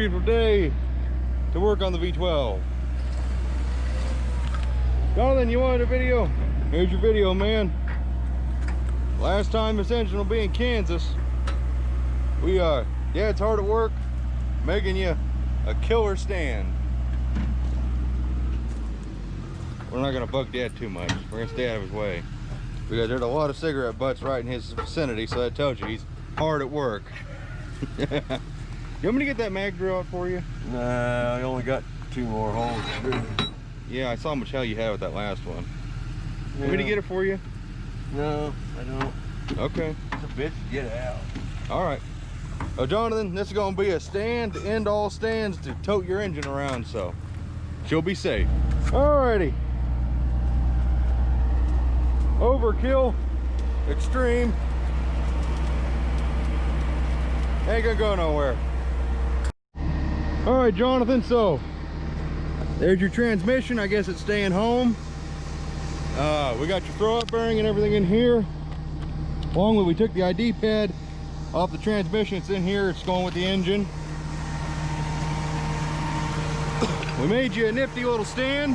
beautiful day to work on the V12. Jonathan, you wanted a video? Here's your video, man. Last time this engine will be in Kansas. Dad's hard at work making you a killer stand. We're not gonna bug Dad too much. We're gonna stay out of his way, because there's a lot of cigarette butts right in his vicinity, so that tells you he's hard at work. You want me to get that mag drill out for you? Nah, I only got 2 more holes. Yeah, I saw how much hell you had with that last one. Yeah. Want me to get it for you? No, I don't. Okay. It's a bitch to get out. All right. Oh, Jonathan, this is gonna be a stand to end all stands to tote your engine around, so she'll be safe. Alrighty. Overkill, extreme. Ain't gonna go nowhere. All right, Jonathan, so there's your transmission. I guess it's staying home. We got your throw-up bearing and everything in here. Along with, we took the ID pad off the transmission. It's in here. It's going with the engine. We made you a nifty little stand.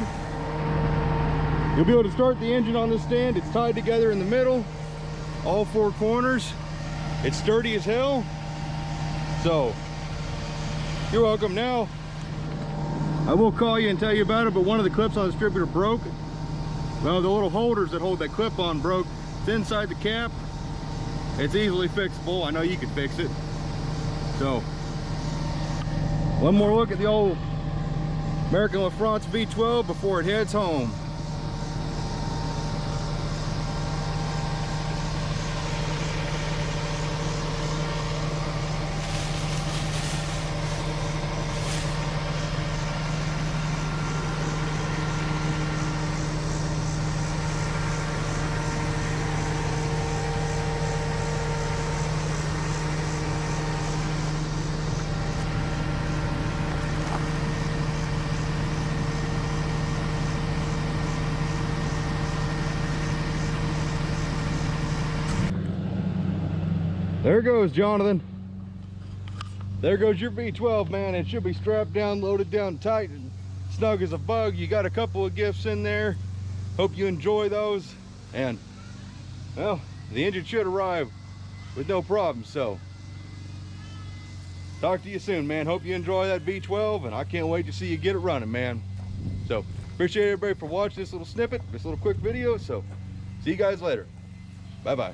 You'll be able to start the engine on this stand. It's tied together in the middle, all 4 corners. It's sturdy as hell. So, you're welcome. Now, I will call you and tell you about it, but one of the clips on the distributor broke. Well, the little holders that hold that clip on broke. It's inside the cap. It's easily fixable. I know you could fix it. So, one more look at the old American LaFrance V12 before it heads home. There goes, Jonathan. There goes your V12, man. It should be strapped down, loaded down tight, and snug as a bug. You got a couple of gifts in there. Hope you enjoy those. And, well, the engine should arrive with no problem. So, talk to you soon, man. Hope you enjoy that V12, and I can't wait to see you get it running, man. So, appreciate everybody for watching this little snippet, this little quick video. So, see you guys later. Bye-bye.